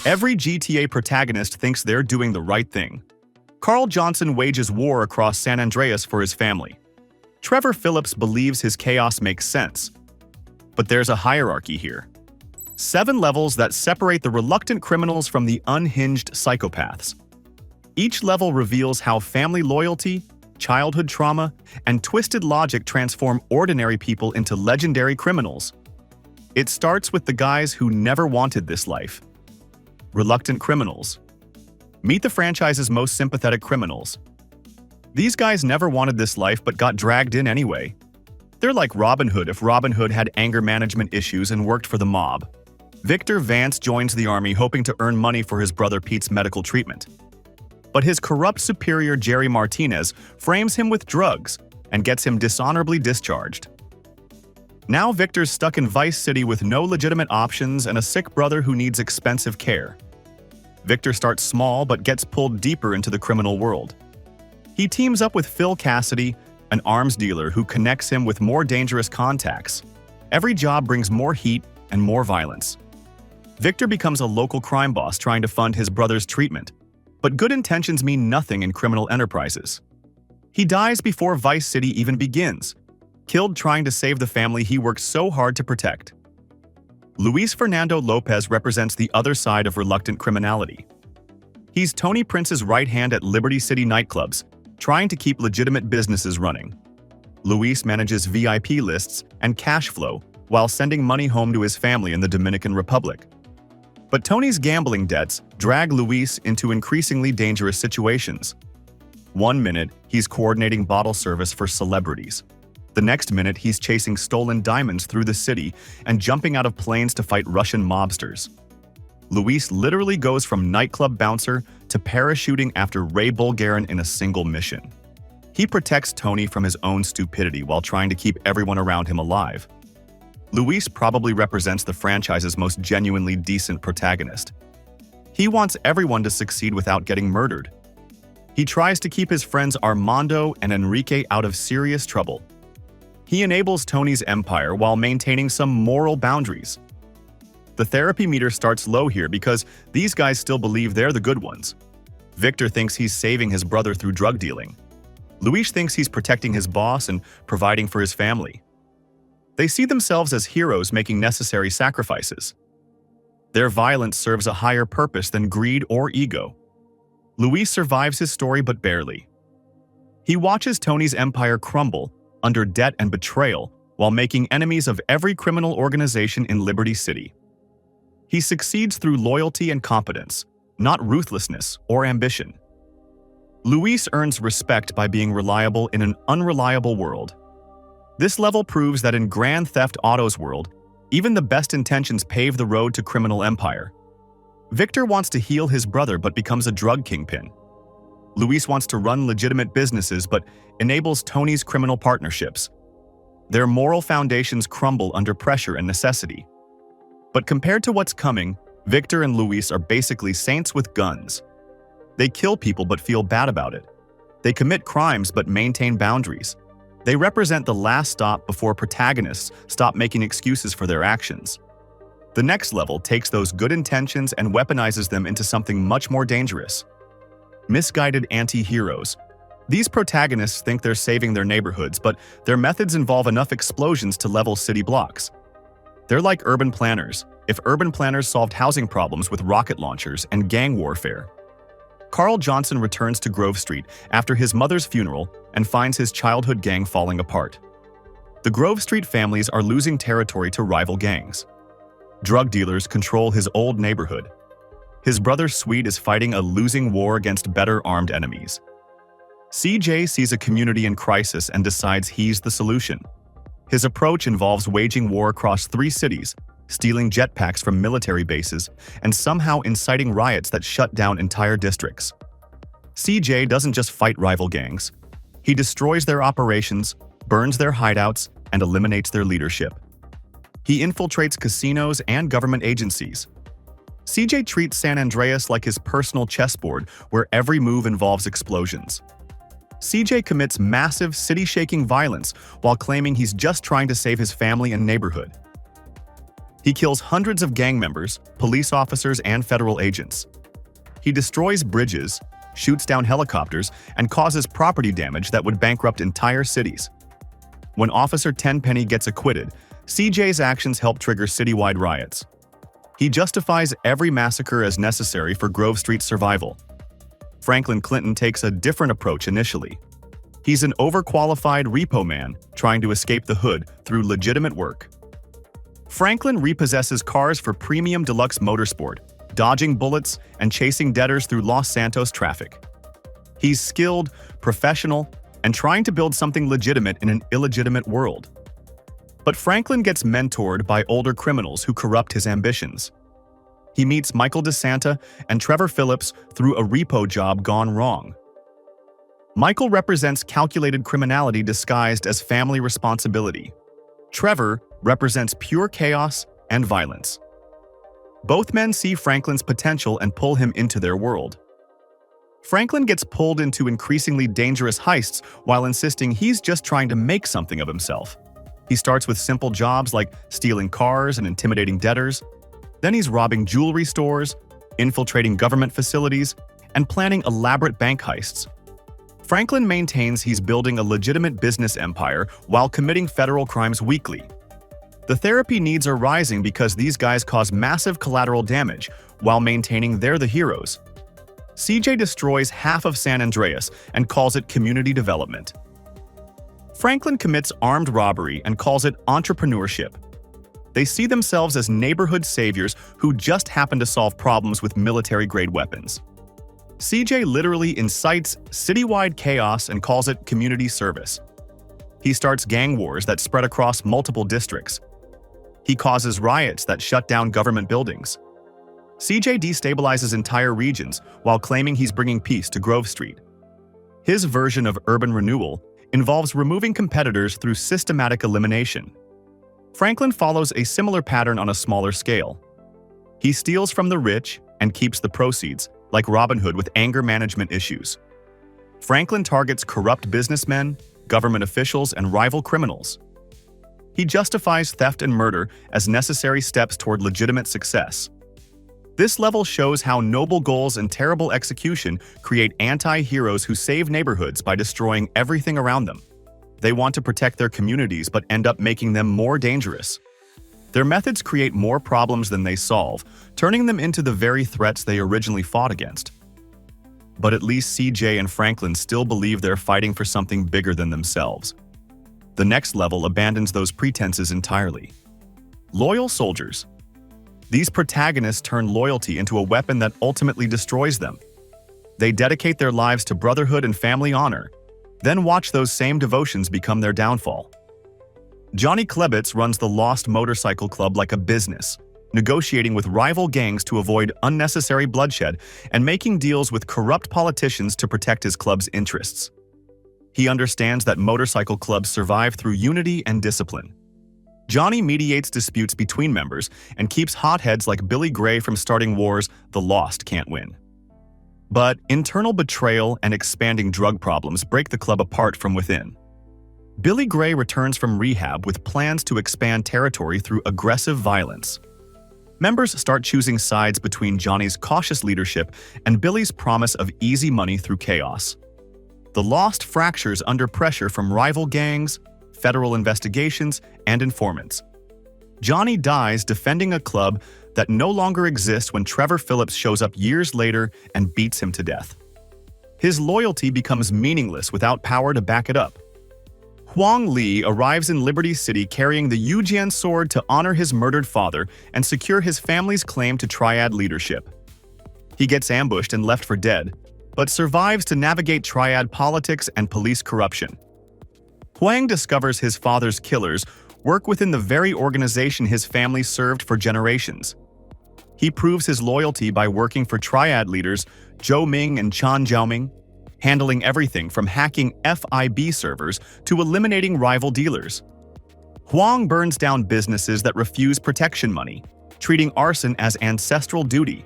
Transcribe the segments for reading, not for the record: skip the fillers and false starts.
Every GTA protagonist thinks they're doing the right thing. Carl Johnson wages war across San Andreas for his family. Trevor Phillips believes his chaos makes sense. But there's a hierarchy here. 7 levels that separate the reluctant criminals from the unhinged psychopaths. Each level reveals how family loyalty, childhood trauma, and twisted logic transform ordinary people into legendary criminals. It starts with the guys who never wanted this life. Reluctant criminals. Meet the franchise's most sympathetic criminals. These guys never wanted this life but got dragged in anyway. They're like Robin Hood if Robin Hood had anger management issues and worked for the mob. Victor Vance joins the army hoping to earn money for his brother Pete's medical treatment. But his corrupt superior Jerry Martinez frames him with drugs and gets him dishonorably discharged. Now Victor's stuck in Vice City with no legitimate options and a sick brother who needs expensive care. Victor starts small but gets pulled deeper into the criminal world. He teams up with Phil Cassidy, an arms dealer who connects him with more dangerous contacts. Every job brings more heat and more violence. Victor becomes a local crime boss trying to fund his brother's treatment, but good intentions mean nothing in criminal enterprises. He dies before Vice City even begins, killed trying to save the family he worked so hard to protect. Luis Fernando Lopez represents the other side of reluctant criminality. He's Tony Prince's right hand at Liberty City nightclubs, trying to keep legitimate businesses running. Luis manages VIP lists and cash flow while sending money home to his family in the Dominican Republic. But Tony's gambling debts drag Luis into increasingly dangerous situations. One minute, he's coordinating bottle service for celebrities. The next minute, he's chasing stolen diamonds through the city and jumping out of planes to fight Russian mobsters. Luis literally goes from nightclub bouncer to parachuting after Ray Bulgarin in a single mission. He protects Tony from his own stupidity while trying to keep everyone around him alive. Luis probably represents the franchise's most genuinely decent protagonist. He wants everyone to succeed without getting murdered. He tries to keep his friends Armando and Enrique out of serious trouble. He enables Tony's empire while maintaining some moral boundaries. The therapy meter starts low here because these guys still believe they're the good ones. Victor thinks he's saving his brother through drug dealing. Luis thinks he's protecting his boss and providing for his family. They see themselves as heroes making necessary sacrifices. Their violence serves a higher purpose than greed or ego. Luis survives his story but barely. He watches Tony's empire crumble under debt and betrayal while making enemies of every criminal organization in Liberty City. He succeeds through loyalty and competence, not ruthlessness or ambition. Luis earns respect by being reliable in an unreliable world. This level proves that in Grand Theft Auto's world, even the best intentions pave the road to criminal empire. Victor wants to heal his brother but becomes a drug kingpin. Luis wants to run legitimate businesses but enables Tony's criminal partnerships. Their moral foundations crumble under pressure and necessity. But compared to what's coming, Victor and Luis are basically saints with guns. They kill people but feel bad about it. They commit crimes but maintain boundaries. They represent the last stop before protagonists stop making excuses for their actions. The next level takes those good intentions and weaponizes them into something much more dangerous. Misguided anti-heroes. These protagonists think they're saving their neighborhoods, but their methods involve enough explosions to level city blocks. They're like urban planners, if urban planners solved housing problems with rocket launchers and gang warfare. Carl Johnson returns to Grove Street after his mother's funeral and finds his childhood gang falling apart. The Grove Street families are losing territory to rival gangs. Drug dealers control his old neighborhood. His brother Sweet is fighting a losing war against better armed enemies. CJ sees a community in crisis and decides he's the solution. His approach involves waging war across 3 cities, stealing jetpacks from military bases, and somehow inciting riots that shut down entire districts. CJ doesn't just fight rival gangs. He destroys their operations, burns their hideouts, and eliminates their leadership. He infiltrates casinos and government agencies. CJ treats San Andreas like his personal chessboard where every move involves explosions. CJ commits massive, city-shaking violence while claiming he's just trying to save his family and neighborhood. He kills hundreds of gang members, police officers, and federal agents. He destroys bridges, shoots down helicopters, and causes property damage that would bankrupt entire cities. When Officer Tenpenny gets acquitted, CJ's actions help trigger citywide riots. He justifies every massacre as necessary for Grove Street's survival. Franklin Clinton takes a different approach initially. He's an overqualified repo man trying to escape the hood through legitimate work. Franklin repossesses cars for premium deluxe motorsport, dodging bullets and chasing debtors through Los Santos traffic. He's skilled, professional, and trying to build something legitimate in an illegitimate world. But Franklin gets mentored by older criminals who corrupt his ambitions. He meets Michael DeSanta and Trevor Phillips through a repo job gone wrong. Michael represents calculated criminality disguised as family responsibility. Trevor represents pure chaos and violence. Both men see Franklin's potential and pull him into their world. Franklin gets pulled into increasingly dangerous heists while insisting he's just trying to make something of himself. He starts with simple jobs like stealing cars and intimidating debtors. Then he's robbing jewelry stores, infiltrating government facilities, and planning elaborate bank heists. Franklin maintains he's building a legitimate business empire while committing federal crimes weekly. The therapy needs are rising because these guys cause massive collateral damage while maintaining they're the heroes. CJ destroys half of San Andreas and calls it community development. Franklin commits armed robbery and calls it entrepreneurship. They see themselves as neighborhood saviors who just happen to solve problems with military-grade weapons. CJ literally incites citywide chaos and calls it community service. He starts gang wars that spread across multiple districts. He causes riots that shut down government buildings. CJ destabilizes entire regions while claiming he's bringing peace to Grove Street. His version of urban renewal involves removing competitors through systematic elimination. Franklin follows a similar pattern on a smaller scale. He steals from the rich and keeps the proceeds, like Robin Hood with anger management issues. Franklin targets corrupt businessmen, government officials, and rival criminals. He justifies theft and murder as necessary steps toward legitimate success. This level shows how noble goals and terrible execution create anti-heroes who save neighborhoods by destroying everything around them. They want to protect their communities but end up making them more dangerous. Their methods create more problems than they solve, turning them into the very threats they originally fought against. But at least CJ and Franklin still believe they're fighting for something bigger than themselves. The next level abandons those pretenses entirely. Loyal soldiers. These protagonists turn loyalty into a weapon that ultimately destroys them. They dedicate their lives to brotherhood and family honor, then watch those same devotions become their downfall. Johnny Klebitz runs the Lost Motorcycle Club like a business, negotiating with rival gangs to avoid unnecessary bloodshed and making deals with corrupt politicians to protect his club's interests. He understands that motorcycle clubs survive through unity and discipline. Johnny mediates disputes between members and keeps hotheads like Billy Gray from starting wars the Lost can't win. But internal betrayal and expanding drug problems break the club apart from within. Billy Gray returns from rehab with plans to expand territory through aggressive violence. Members start choosing sides between Johnny's cautious leadership and Billy's promise of easy money through chaos. The Lost fractures under pressure from rival gangs, federal investigations, and informants. Johnny dies defending a club that no longer exists when Trevor Phillips shows up years later and beats him to death. His loyalty becomes meaningless without power to back it up. Huang Li arrives in Liberty City carrying the Yujian sword to honor his murdered father and secure his family's claim to Triad leadership. He gets ambushed and left for dead, but survives to navigate Triad politics and police corruption. Huang discovers his father's killers work within the very organization his family served for generations. He proves his loyalty by working for Triad leaders Zhou Ming and Chan Jiaoming, handling everything from hacking FIB servers to eliminating rival dealers. Huang burns down businesses that refuse protection money, treating arson as ancestral duty.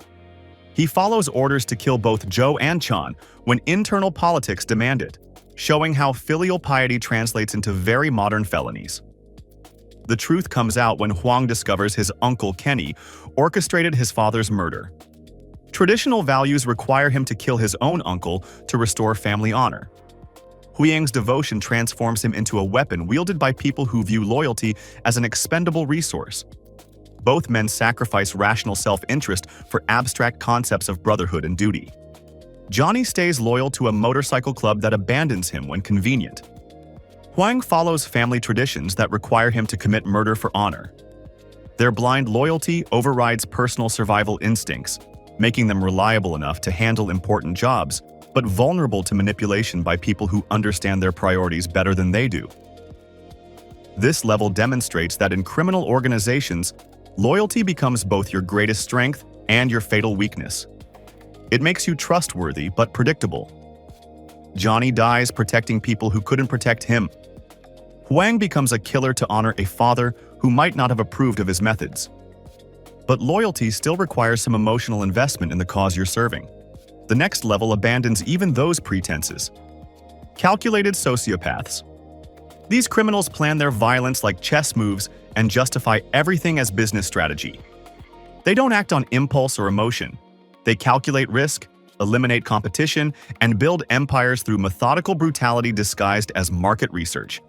He follows orders to kill both Zhou and Chan when internal politics demand it, showing how filial piety translates into very modern felonies. The truth comes out when Huang discovers his uncle Kenny orchestrated his father's murder. Traditional values require him to kill his own uncle to restore family honor. Huang's devotion transforms him into a weapon wielded by people who view loyalty as an expendable resource. Both men sacrifice rational self-interest for abstract concepts of brotherhood and duty. Johnny stays loyal to a motorcycle club that abandons him when convenient. Huang follows family traditions that require him to commit murder for honor. Their blind loyalty overrides personal survival instincts, making them reliable enough to handle important jobs, but vulnerable to manipulation by people who understand their priorities better than they do. This level demonstrates that in criminal organizations, loyalty becomes both your greatest strength and your fatal weakness. It makes you trustworthy but predictable. Johnny dies protecting people who couldn't protect him. Huang becomes a killer to honor a father who might not have approved of his methods. But loyalty still requires some emotional investment in the cause you're serving. The next level abandons even those pretenses. Calculated sociopaths. These criminals plan their violence like chess moves and justify everything as business strategy. They don't act on impulse or emotion. They calculate risk, eliminate competition, and build empires through methodical brutality disguised as market research.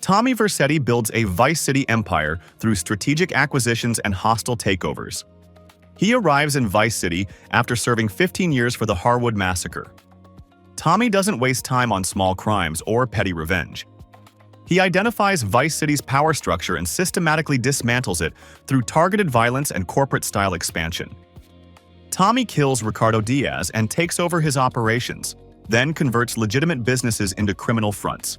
Tommy Vercetti builds a Vice City empire through strategic acquisitions and hostile takeovers. He arrives in Vice City after serving 15 years for the Harwood Massacre. Tommy doesn't waste time on small crimes or petty revenge. He identifies Vice City's power structure and systematically dismantles it through targeted violence and corporate-style expansion. Tommy kills Ricardo Diaz and takes over his operations, then converts legitimate businesses into criminal fronts.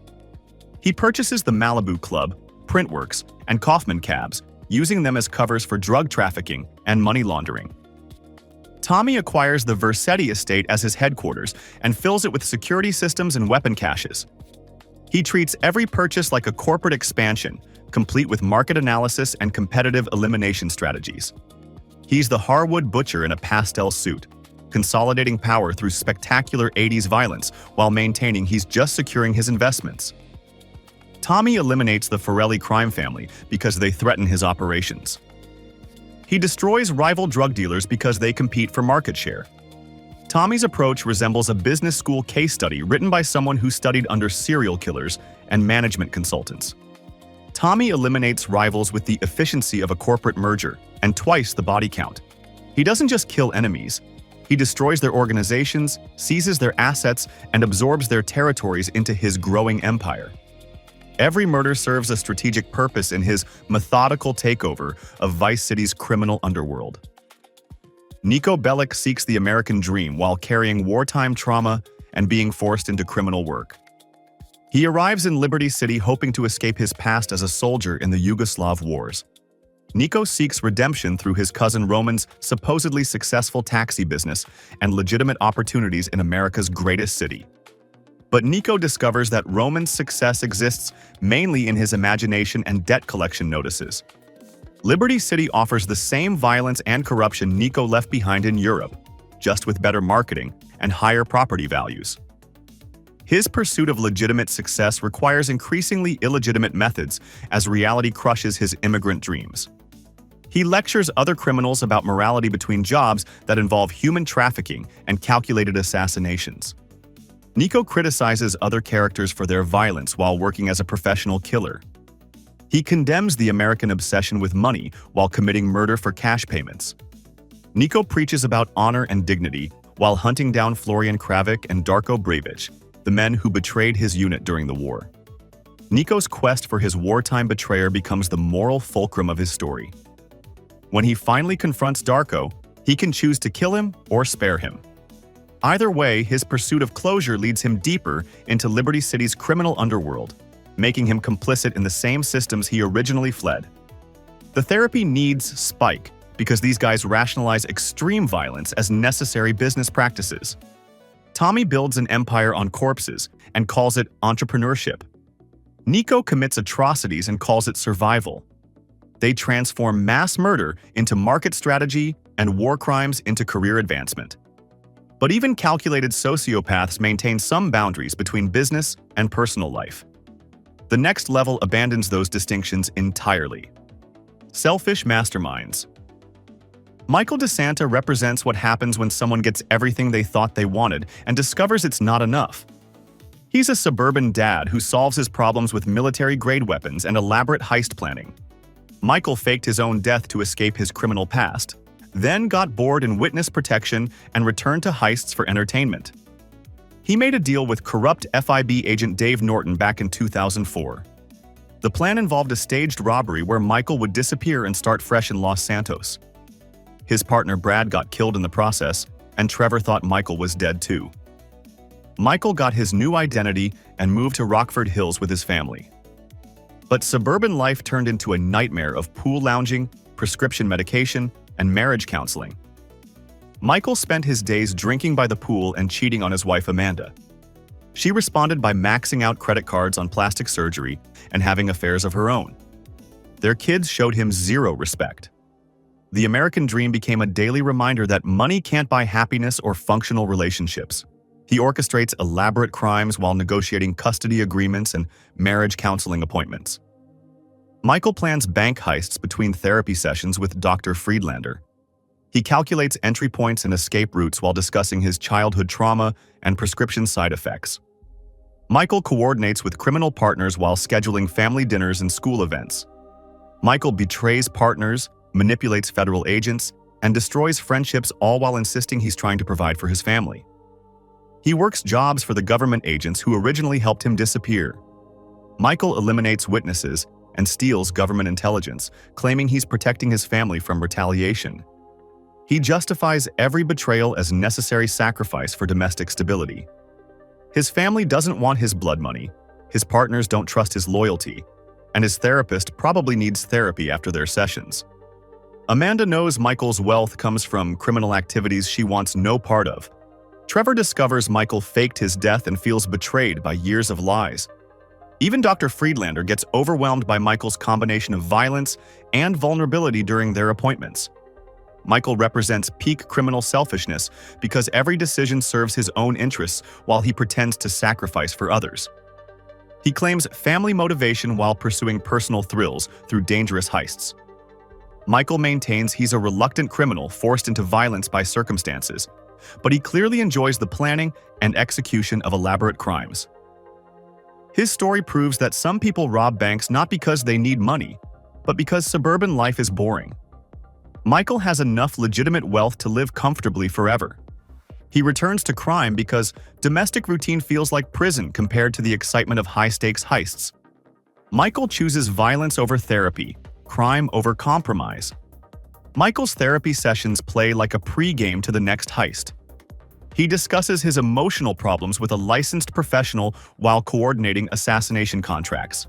He purchases the Malibu Club, Printworks, and Kaufman Cabs, using them as covers for drug trafficking and money laundering. Tommy acquires the Vercetti estate as his headquarters and fills it with security systems and weapon caches. He treats every purchase like a corporate expansion, complete with market analysis and competitive elimination strategies. He's the Harwood butcher in a pastel suit, consolidating power through spectacular 80s violence while maintaining he's just securing his investments. Tommy eliminates the Forelli crime family because they threaten his operations. He destroys rival drug dealers because they compete for market share. Tommy's approach resembles a business school case study written by someone who studied under serial killers and management consultants. Tommy eliminates rivals with the efficiency of a corporate merger and twice the body count. He doesn't just kill enemies. He destroys their organizations, seizes their assets, and absorbs their territories into his growing empire. Every murder serves a strategic purpose in his methodical takeover of Vice City's criminal underworld. Niko Bellic seeks the American dream while carrying wartime trauma and being forced into criminal work. He arrives in Liberty City hoping to escape his past as a soldier in the Yugoslav wars. Niko seeks redemption through his cousin Roman's supposedly successful taxi business and legitimate opportunities in America's greatest city. But Niko discovers that Roman's success exists mainly in his imagination and debt collection notices. Liberty City offers the same violence and corruption Niko left behind in Europe, just with better marketing and higher property values. His pursuit of legitimate success requires increasingly illegitimate methods as reality crushes his immigrant dreams. He lectures other criminals about morality between jobs that involve human trafficking and calculated assassinations. Niko criticizes other characters for their violence while working as a professional killer. He condemns the American obsession with money while committing murder for cash payments. Niko preaches about honor and dignity while hunting down Florian Kravik and Darko Brevic, the men who betrayed his unit during the war. Niko's quest for his wartime betrayer becomes the moral fulcrum of his story. When he finally confronts Darko, he can choose to kill him or spare him. Either way, his pursuit of closure leads him deeper into Liberty City's criminal underworld, making him complicit in the same systems he originally fled. The therapy needs Spike because these guys rationalize extreme violence as necessary business practices. Tommy builds an empire on corpses and calls it entrepreneurship. Niko commits atrocities and calls it survival. They transform mass murder into market strategy and war crimes into career advancement. But even calculated sociopaths maintain some boundaries between business and personal life. The next level abandons those distinctions entirely. Selfish masterminds. Michael DeSanta represents what happens when someone gets everything they thought they wanted and discovers it's not enough. He's a suburban dad who solves his problems with military-grade weapons and elaborate heist planning. Michael faked his own death to escape his criminal past, then got bored in witness protection and returned to heists for entertainment. He made a deal with corrupt FIB agent Dave Norton back in 2004. The plan involved a staged robbery where Michael would disappear and start fresh in Los Santos. His partner Brad got killed in the process, and Trevor thought Michael was dead too. Michael got his new identity and moved to Rockford Hills with his family. But suburban life turned into a nightmare of pool lounging, prescription medication, and marriage counseling. Michael spent his days drinking by the pool and cheating on his wife Amanda. She responded by maxing out credit cards on plastic surgery and having affairs of her own. Their kids showed him zero respect. The American dream became a daily reminder that money can't buy happiness or functional relationships. He orchestrates elaborate crimes while negotiating custody agreements and marriage counseling appointments. Michael plans bank heists between therapy sessions with Dr. Friedlander. He calculates entry points and escape routes while discussing his childhood trauma and prescription side effects. Michael coordinates with criminal partners while scheduling family dinners and school events. Michael betrays partners, manipulates federal agents, and destroys friendships, all while insisting he's trying to provide for his family. He works jobs for the government agents who originally helped him disappear. Michael eliminates witnesses and steals government intelligence, claiming he's protecting his family from retaliation. He justifies every betrayal as necessary sacrifice for domestic stability. His family doesn't want his blood money, his partners don't trust his loyalty, and his therapist probably needs therapy after their sessions. Amanda knows Michael's wealth comes from criminal activities she wants no part of. Trevor discovers Michael faked his death and feels betrayed by years of lies. Even Dr. Friedlander gets overwhelmed by Michael's combination of violence and vulnerability during their appointments. Michael represents peak criminal selfishness because every decision serves his own interests while he pretends to sacrifice for others. He claims family motivation while pursuing personal thrills through dangerous heists. Michael maintains he's a reluctant criminal forced into violence by circumstances, but he clearly enjoys the planning and execution of elaborate crimes. His story proves that some people rob banks not because they need money, but because suburban life is boring. Michael has enough legitimate wealth to live comfortably forever. He returns to crime because domestic routine feels like prison compared to the excitement of high-stakes heists. Michael chooses violence over therapy, crime over compromise. Michael's therapy sessions play like a pre-game to the next heist. He discusses his emotional problems with a licensed professional while coordinating assassination contracts.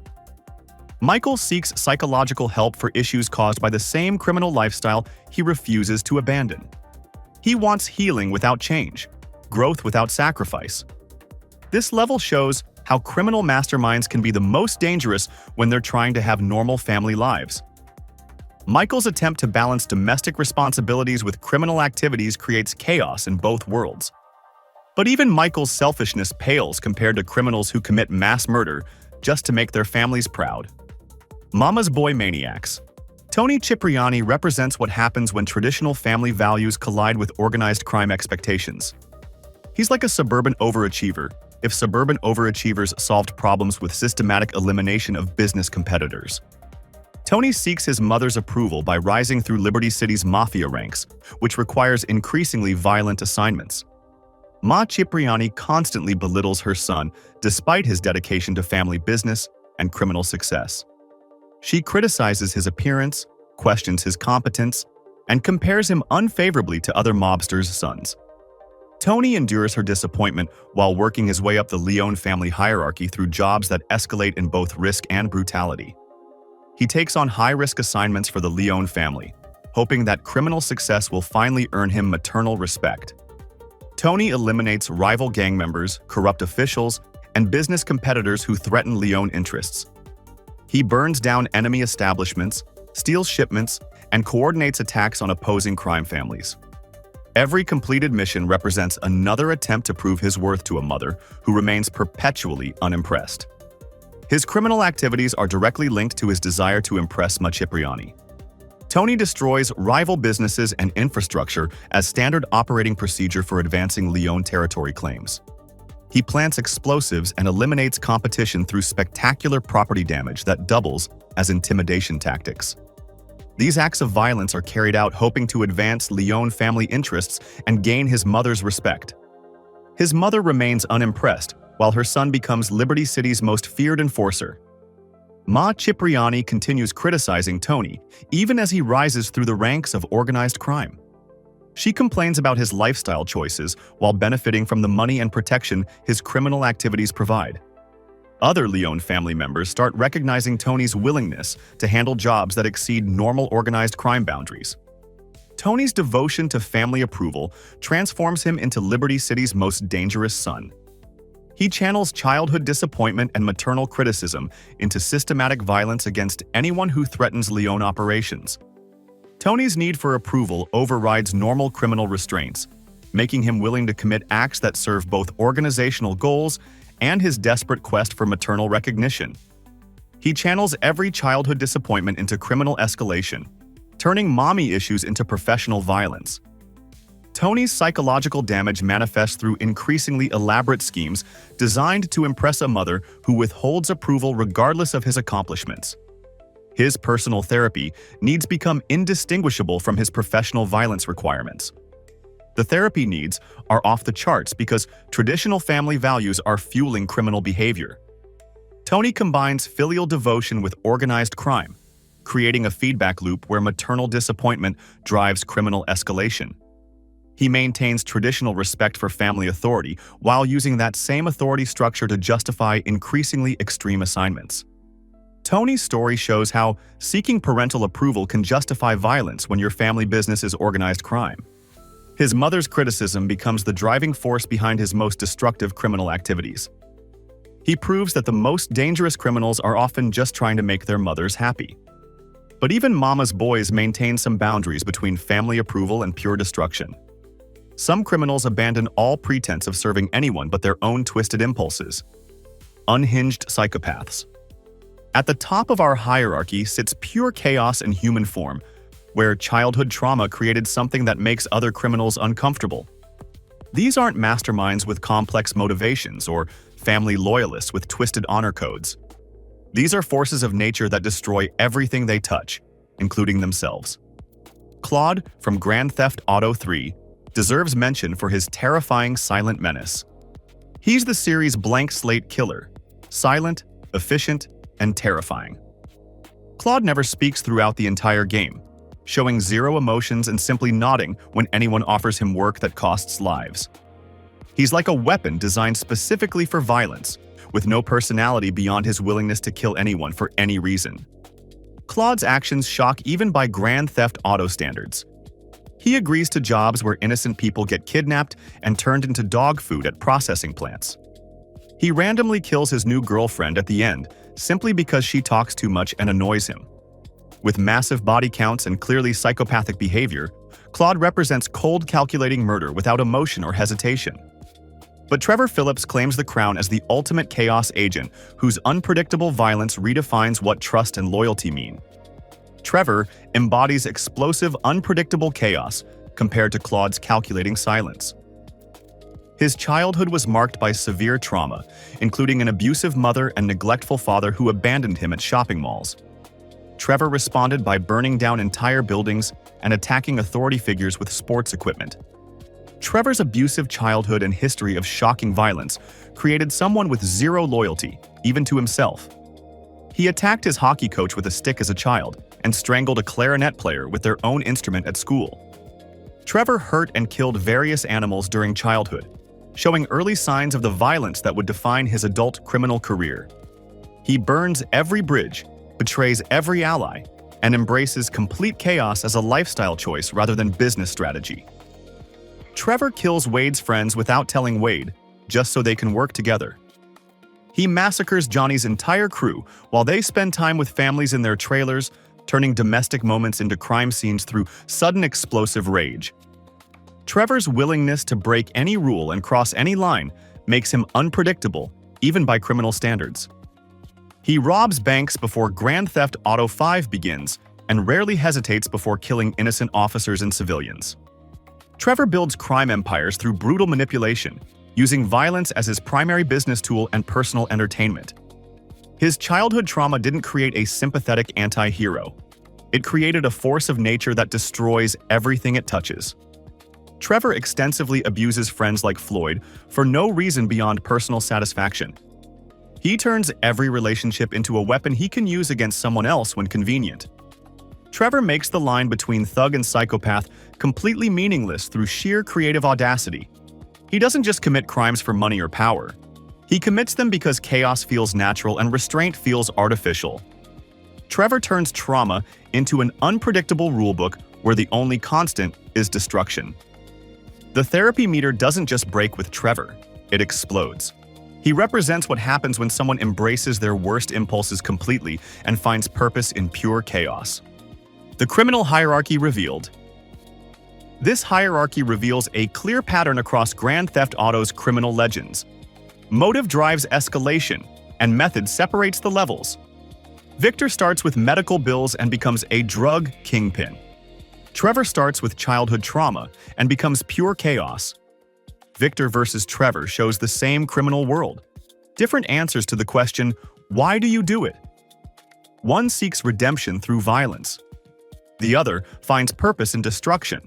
Michael seeks psychological help for issues caused by the same criminal lifestyle he refuses to abandon. He wants healing without change, growth without sacrifice. This level shows how criminal masterminds can be the most dangerous when they're trying to have normal family lives. Michael's attempt to balance domestic responsibilities with criminal activities creates chaos in both worlds. But even Michael's selfishness pales compared to criminals who commit mass murder just to make their families proud. Mama's boy maniacs. Tony Cipriani represents what happens when traditional family values collide with organized crime expectations. He's like a suburban overachiever, if suburban overachievers solved problems with systematic elimination of business competitors. Tony seeks his mother's approval by rising through Liberty City's mafia ranks, which requires increasingly violent assignments. Ma Cipriani constantly belittles her son despite his dedication to family business and criminal success. She criticizes his appearance, questions his competence, and compares him unfavorably to other mobsters' sons. Tony endures her disappointment while working his way up the Leone family hierarchy through jobs that escalate in both risk and brutality. He takes on high-risk assignments for the Leone family, hoping that criminal success will finally earn him maternal respect. Tony eliminates rival gang members, corrupt officials, and business competitors who threaten Leone interests. He burns down enemy establishments, steals shipments, and coordinates attacks on opposing crime families. Every completed mission represents another attempt to prove his worth to a mother who remains perpetually unimpressed. His criminal activities are directly linked to his desire to impress Cipriani. Tony destroys rival businesses and infrastructure as standard operating procedure for advancing Leone territory claims. He plants explosives and eliminates competition through spectacular property damage that doubles as intimidation tactics. These acts of violence are carried out hoping to advance Leone family interests and gain his mother's respect. His mother remains unimpressed, while her son becomes Liberty City's most feared enforcer. Cipriani continues criticizing Tony, even as he rises through the ranks of organized crime. She complains about his lifestyle choices while benefiting from the money and protection his criminal activities provide. Other Leone family members start recognizing Tony's willingness to handle jobs that exceed normal organized crime boundaries. Tony's devotion to family approval transforms him into Liberty City's most dangerous son. He channels childhood disappointment and maternal criticism into systematic violence against anyone who threatens Leone operations. Tony's need for approval overrides normal criminal restraints, making him willing to commit acts that serve both organizational goals and his desperate quest for maternal recognition. He channels every childhood disappointment into criminal escalation, turning mommy issues into professional violence. Tony's psychological damage manifests through increasingly elaborate schemes designed to impress a mother who withholds approval regardless of his accomplishments. His personal therapy needs become indistinguishable from his professional violence requirements. The therapy needs are off the charts because traditional family values are fueling criminal behavior. Tony combines filial devotion with organized crime, creating a feedback loop where maternal disappointment drives criminal escalation. He maintains traditional respect for family authority while using that same authority structure to justify increasingly extreme assignments. Tony's story shows how seeking parental approval can justify violence when your family business is organized crime. His mother's criticism becomes the driving force behind his most destructive criminal activities. He proves that the most dangerous criminals are often just trying to make their mothers happy. But even Mama's boys maintain some boundaries between family approval and pure destruction. Some criminals abandon all pretense of serving anyone but their own twisted impulses. Unhinged psychopaths. At the top of our hierarchy sits pure chaos in human form, where childhood trauma created something that makes other criminals uncomfortable. These aren't masterminds with complex motivations or family loyalists with twisted honor codes. These are forces of nature that destroy everything they touch, including themselves. Claude from Grand Theft Auto 3 deserves mention for his terrifying silent menace. He's the series' blank slate killer, silent, efficient, and terrifying. Claude never speaks throughout the entire game, showing zero emotions and simply nodding when anyone offers him work that costs lives. He's like a weapon designed specifically for violence, with no personality beyond his willingness to kill anyone for any reason. Claude's actions shock even by Grand Theft Auto standards. He agrees to jobs where innocent people get kidnapped and turned into dog food at processing plants. He randomly kills his new girlfriend at the end simply because she talks too much and annoys him. With massive body counts and clearly psychopathic behavior, Claude represents cold, calculating murder without emotion or hesitation. But Trevor Phillips claims the crown as the ultimate chaos agent whose unpredictable violence redefines what trust and loyalty mean. Trevor embodies explosive, unpredictable chaos compared to Claude's calculating silence. His childhood was marked by severe trauma, including an abusive mother and neglectful father who abandoned him at shopping malls. Trevor responded by burning down entire buildings and attacking authority figures with sports equipment. Trevor's abusive childhood and history of shocking violence created someone with zero loyalty, even to himself. He attacked his hockey coach with a stick as a child and strangled a clarinet player with their own instrument at school. Trevor hurt and killed various animals during childhood, showing early signs of the violence that would define his adult criminal career. He burns every bridge, betrays every ally, and embraces complete chaos as a lifestyle choice rather than business strategy. Trevor kills Wade's friends without telling Wade, just so they can work together. He massacres Johnny's entire crew while they spend time with families in their trailers, turning domestic moments into crime scenes through sudden explosive rage. Trevor's willingness to break any rule and cross any line makes him unpredictable, even by criminal standards. He robs banks before Grand Theft Auto 5 begins and rarely hesitates before killing innocent officers and civilians. Trevor builds crime empires through brutal manipulation, using violence as his primary business tool and personal entertainment. His childhood trauma didn't create a sympathetic anti-hero. It created a force of nature that destroys everything it touches. Trevor extensively abuses friends like Floyd for no reason beyond personal satisfaction. He turns every relationship into a weapon he can use against someone else when convenient. Trevor makes the line between thug and psychopath completely meaningless through sheer creative audacity. He doesn't just commit crimes for money or power. He commits them because chaos feels natural and restraint feels artificial. Trevor turns trauma into an unpredictable rulebook where the only constant is destruction. The therapy meter doesn't just break with Trevor, it explodes. He represents what happens when someone embraces their worst impulses completely and finds purpose in pure chaos. The criminal hierarchy revealed. This hierarchy reveals a clear pattern across Grand Theft Auto's criminal legends. Motive drives escalation, and method separates the levels. Victor starts with medical bills and becomes a drug kingpin. Trevor starts with childhood trauma and becomes pure chaos. Victor versus Trevor shows the same criminal world. Different answers to the question, why do you do it? One seeks redemption through violence. The other finds purpose in destruction.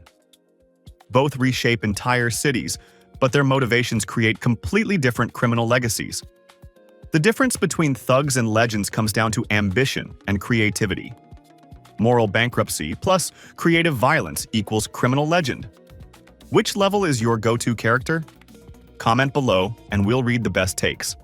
Both reshape entire cities, but their motivations create completely different criminal legacies. The difference between thugs and legends comes down to ambition and creativity. Moral bankruptcy plus creative violence equals criminal legend. Which level is your go-to character? Comment below and we'll read the best takes.